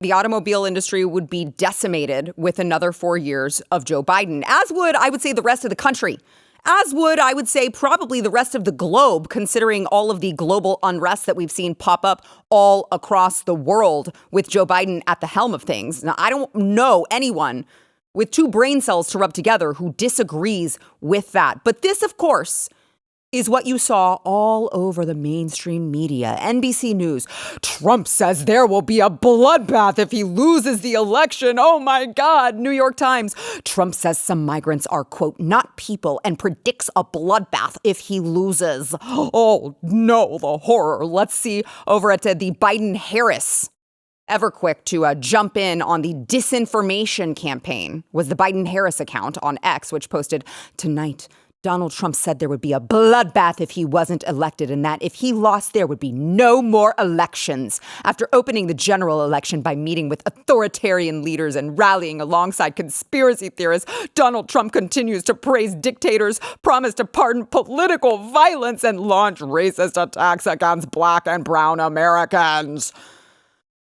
the automobile industry would be decimated with another 4 years of Joe Biden, as would, I would say, the rest of the country. As would, I would say, probably the rest of the globe, considering all of the global unrest that we've seen pop up all across the world with Joe Biden at the helm of things. Now, I don't know anyone with two brain cells to rub together who disagrees with that. But this, of course, is what you saw all over the mainstream media. NBC News, Trump says there will be a bloodbath if he loses the election. Oh my God. New York Times, Trump says some migrants are, quote, not people and predicts a bloodbath if he loses. Oh no, the horror. Let's see over at the Biden-Harris. Ever quick to jump in on the disinformation campaign was the Biden-Harris account on X, which posted tonight. Donald Trump said there would be a bloodbath if he wasn't elected and that if he lost, there would be no more elections. After opening the general election by meeting with authoritarian leaders and rallying alongside conspiracy theorists, Donald Trump continues to praise dictators, promise to pardon political violence, and launch racist attacks against Black and brown Americans.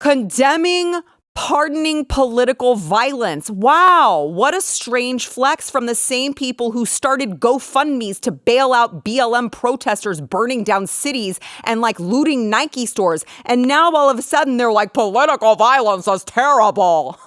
Condemning pardoning political violence. Wow, what a strange flex from the same people who started GoFundMes to bail out BLM protesters burning down cities and looting Nike stores. And now all of a sudden they're like, political violence is terrible.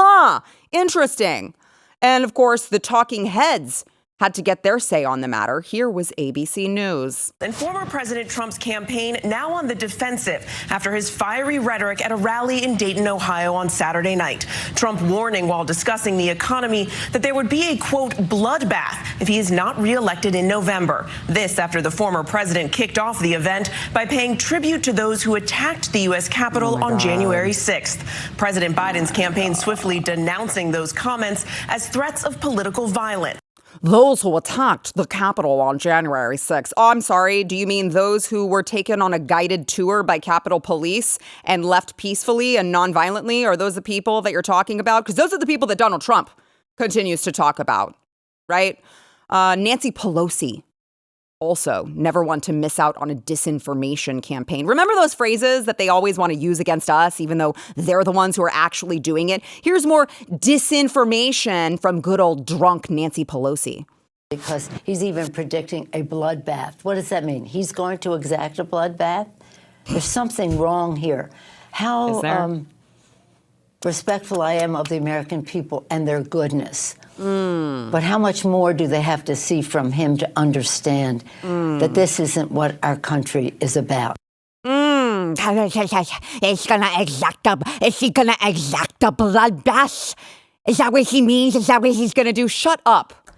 Interesting. And of course, the talking heads had to get their say on the matter. Here was ABC News. And former President Trump's campaign now on the defensive after his fiery rhetoric at a rally in Dayton, Ohio on Saturday night. Trump warning while discussing the economy that there would be a, quote, bloodbath if he is not reelected in November. This after the former president kicked off the event by paying tribute to those who attacked the U.S. Capitol on January 6th. President Biden's campaign swiftly denouncing those comments as threats of political violence. Those who attacked the Capitol on January 6th. Oh, I'm sorry. Do you mean those who were taken on a guided tour by Capitol Police and left peacefully and nonviolently? Are those the people that you're talking about? Because those are the people that Donald Trump continues to talk about, right? Nancy Pelosi, also never want to miss out on a disinformation campaign. Remember those phrases that they always want to use against us, even though they're the ones who are actually doing it? Here's more disinformation from good old drunk Nancy Pelosi. Because he's even predicting a bloodbath. What does that mean? He's going to exact a bloodbath? There's something wrong here. How respectful I am of the American people and their goodness. But how much more do they have to see from him to understand that this isn't what our country is about? Is he gonna exact a bloodbath? Is that what he means? Is that what he's gonna do? Shut up.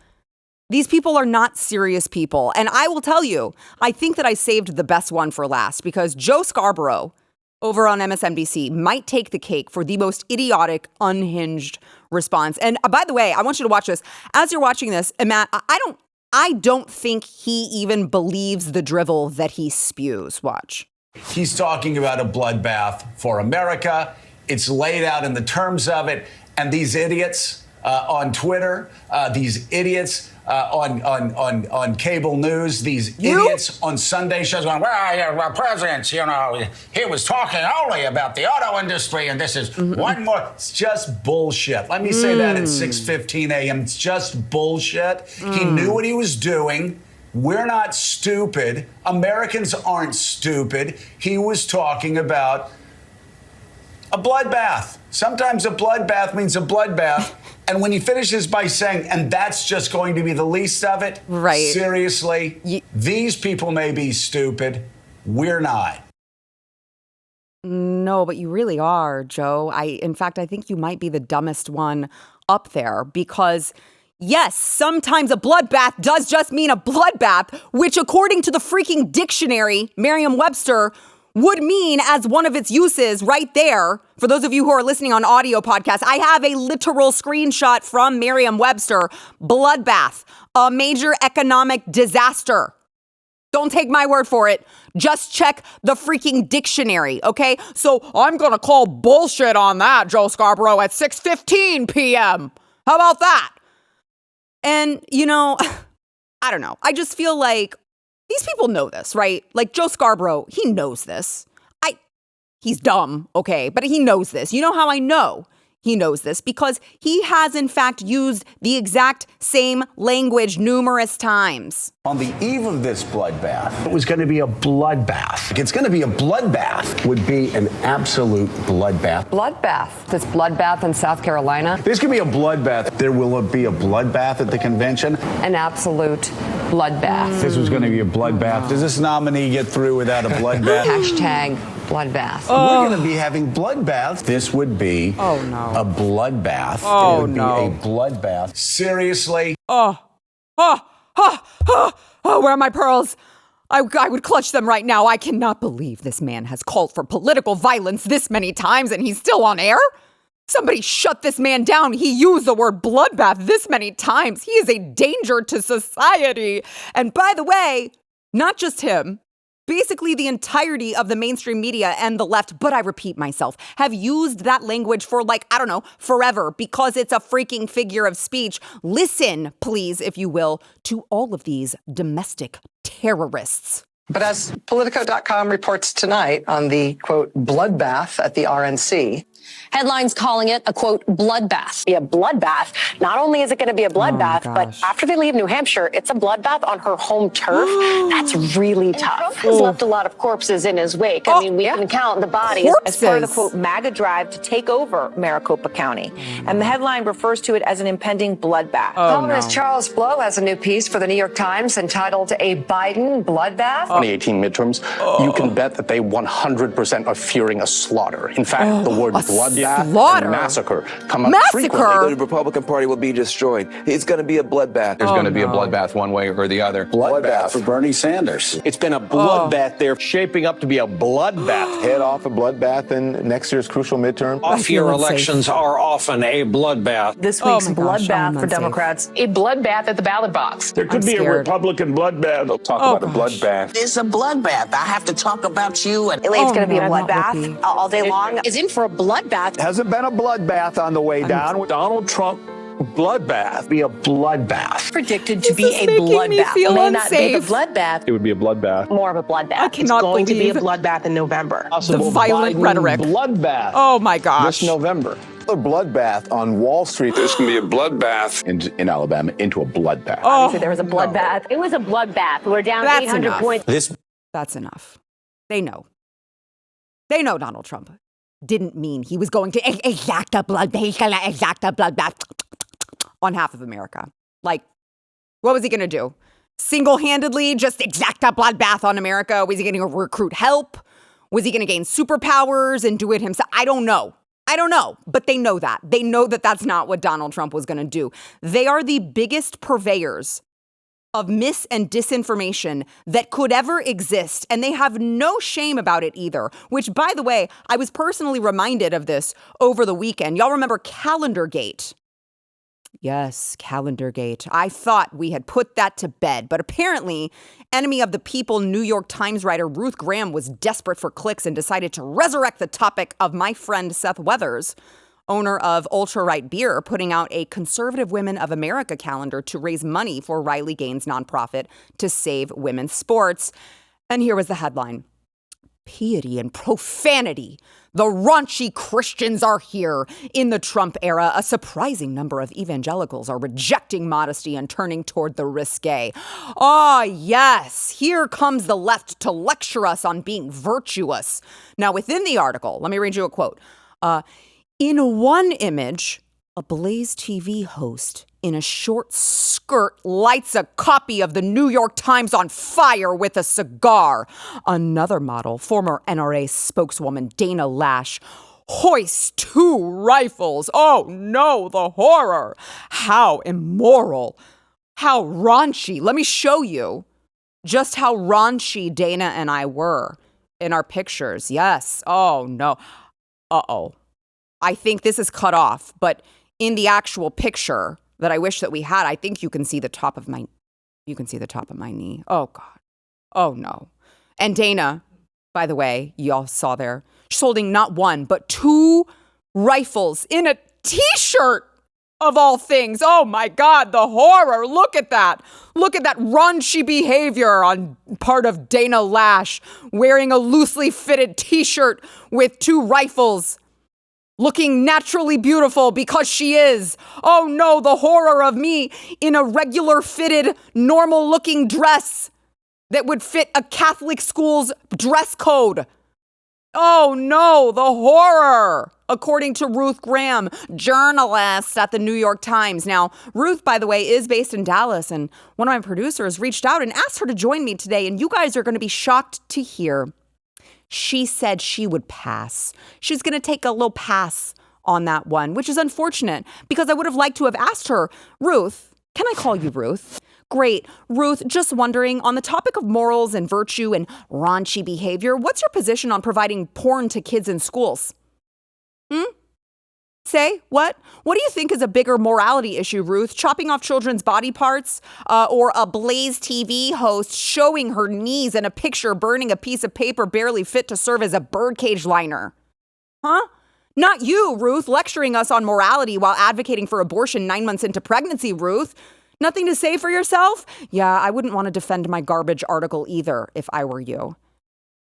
These people are not serious people. And I will tell you, I think that I saved the best one for last because Joe Scarborough over on MSNBC might take the cake for the most idiotic, unhinged response. And by the way, I want you to watch this. As you're watching this, and Matt, I don't think he even believes the drivel that he spews. Watch. He's talking about a bloodbath for America. It's laid out in the terms of it. And these idiots on Twitter, these idiots on cable news, these idiots on Sunday shows going, well, presidents, he was talking only about the auto industry, and this is one more. It's just bullshit. Let me say that at 6:15 a.m. It's just bullshit. He knew what he was doing. We're not stupid. Americans aren't stupid. He was talking about a bloodbath. Sometimes a bloodbath means a bloodbath. And when he finishes by saying, and that's just going to be the least of it, right? Seriously, these people may be stupid. We're not. No, but you really are, Joe. In fact, I think you might be the dumbest one up there because, yes, sometimes a bloodbath does just mean a bloodbath, which according to the freaking dictionary, Merriam-Webster, would mean as one of its uses right there. For those of you who are listening on audio podcasts, I have a literal screenshot from Merriam-Webster. Bloodbath, a major economic disaster. Don't take my word for it. Just check the freaking dictionary, okay? So I'm going to call bullshit on that, Joe Scarborough, at 6:15 p.m. How about that? And, I don't know. I just feel like these people know this, right? Like Joe Scarborough, he knows this. he's dumb, okay? But he knows this. You know how I know he knows this? Because he has, in fact, used the exact same language numerous times. On the eve of this bloodbath, it was going to be a bloodbath. It's going to be a bloodbath. Would be an absolute bloodbath. Bloodbath. This bloodbath in South Carolina. There's going to be a bloodbath. There will be a bloodbath at the convention. An absolute bloodbath. This was going to be a bloodbath. Does this nominee get through without a bloodbath? Hashtag bloodbath. We're going to be having bloodbaths. This would be a bloodbath. Oh, it would be a bloodbath. Seriously? Where are my pearls? I would clutch them right now. I cannot believe this man has called for political violence this many times and he's still on air. Somebody shut this man down. He used the word bloodbath this many times. He is a danger to society. And by the way, not just him, basically the entirety of the mainstream media and the left, but I repeat myself, have used that language for forever because it's a freaking figure of speech. Listen, please, if you will, to all of these domestic terrorists. But as Politico.com reports tonight on the, quote, bloodbath at the RNC, headlines calling it a, quote, bloodbath. Be a bloodbath. Not only is it going to be a bloodbath, but after they leave New Hampshire, it's a bloodbath on her home turf. That's really tough. Trump has left a lot of corpses in his wake. I mean, we can count the bodies as part of the, quote, MAGA drive to take over Maricopa County. And the headline refers to it as an impending bloodbath. columnist Charles Blow has a new piece for the New York Times entitled A Biden Bloodbath. 2018 midterms, you can bet that they 100% are fearing a slaughter. In fact, the word bloodbath and massacre come up frequently. The Republican Party will be destroyed. It's going to be a bloodbath. There's going to be a bloodbath one way or the other. Bloodbath for Bernie Sanders. It's been a bloodbath. They're shaping up to be a bloodbath. Head off a bloodbath in next year's crucial midterm. Off-year elections are often a bloodbath. This week's bloodbath for Democrats, a bloodbath at the ballot box. There could be a Republican bloodbath. They'll talk about a bloodbath. It's a bloodbath. I have to talk about you. And Elaine's going to be a bloodbath all day long. Is in for a bloodbath. Hasn't been a bloodbath on the way down. Donald Trump bloodbath. Be a bloodbath. Predicted to be a bloodbath. May not be a bloodbath. It would be a bloodbath. More of a bloodbath. I cannot it's going believe to be a bloodbath in November. The violent rhetoric. Bloodbath. Oh my gosh. This November. A bloodbath on Wall Street. There's going to be a bloodbath in Alabama into a bloodbath. Obviously, there was a bloodbath. It was a bloodbath. We're down 800 points. That's enough. They know. They know Donald Trump didn't mean he was going to exact a bloodbath. He's going to exact a bloodbath on half of America. Like, what was he going to do? Single-handedly just exact a bloodbath on America? Was he going to recruit help? Was he going to gain superpowers and do it himself? I don't know. But they know that. They know that that's not what Donald Trump was going to do. They are the biggest purveyors of mis and disinformation that could ever exist. And they have no shame about it either, which, by the way, I was personally reminded of this over the weekend. Y'all remember Calendargate? Yes, Calendargate. I thought we had put that to bed, but apparently enemy of the people New York Times writer Ruth Graham was desperate for clicks and decided to resurrect the topic of my friend Seth Weathers, owner of Ultra Right Beer, putting out a Conservative Women of America calendar to raise money for Riley Gaines' nonprofit to save women's sports. And here was the headline: Piety and profanity. The raunchy Christians are here. In the Trump era, a surprising number of evangelicals are rejecting modesty and turning toward the risque. Ah, yes, here comes the left to lecture us on being virtuous. Now, within the article, let me read you a quote. In one image, a Blaze TV host in a short skirt lights a copy of the New York Times on fire with a cigar. Another model, former NRA spokeswoman Dana Lash, hoists 2 rifles. Oh no, the horror. How immoral. How raunchy. Let me show you just how raunchy Dana and I were in our pictures. Yes. Oh no. Uh-oh. I think this is cut off, but in the actual picture that I wish that we had, I think you can see the top of my knee. Oh God. Oh no. And Dana, by the way, you all saw there, she's holding not 1, but 2 rifles in a t-shirt. of all things. Oh my God, the horror. Look at that. Look at that raunchy behavior on part of Dana Lash, wearing a loosely fitted t-shirt with 2 rifles, looking naturally beautiful because she is. Oh no, the horror of me in a regular fitted, normal looking dress that would fit a Catholic school's dress code. Oh no, the horror, according to Ruth Graham, journalist at the New York Times. Now, Ruth, by the way, is based in Dallas, and one of my producers reached out and asked her to join me today, and you guys are going to be shocked to hear. She said she would pass. She's going to take a little pass on that one, which is unfortunate because I would have liked to have asked her, Ruth, can I call you Ruth? Great. Ruth, just wondering, on the topic of morals and virtue and raunchy behavior, what's your position on providing porn to kids in schools? Say, what? What do you think is a bigger morality issue, Ruth? Chopping off children's body parts or a Blaze TV host showing her knees in a picture burning a piece of paper barely fit to serve as a birdcage liner? Huh? Not you, Ruth, lecturing us on morality while advocating for abortion 9 months into pregnancy, Ruth. Nothing to say for yourself? Yeah, I wouldn't want to defend my garbage article either if I were you.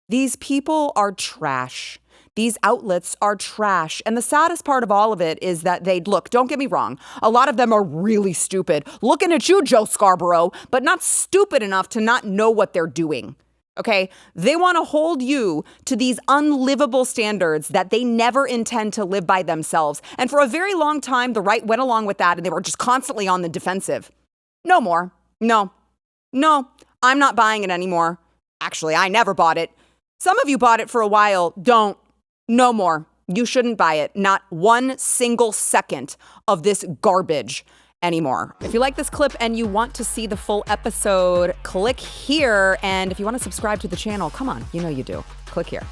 These people are trash. These outlets are trash. And the saddest part of all of it is that look, don't get me wrong. A lot of them are really stupid. Looking at you, Joe Scarborough, but not stupid enough to not know what they're doing. Okay? They want to hold you to these unlivable standards that they never intend to live by themselves. And for a very long time, the right went along with that and they were just constantly on the defensive. No more. No, I'm not buying it anymore. Actually, I never bought it. Some of you bought it for a while. Don't. No more. You shouldn't buy it. Not 1 single second of this garbage anymore. If you like this clip and you want to see the full episode, click here. And if you want to subscribe to the channel, come on, you know you do. Click here.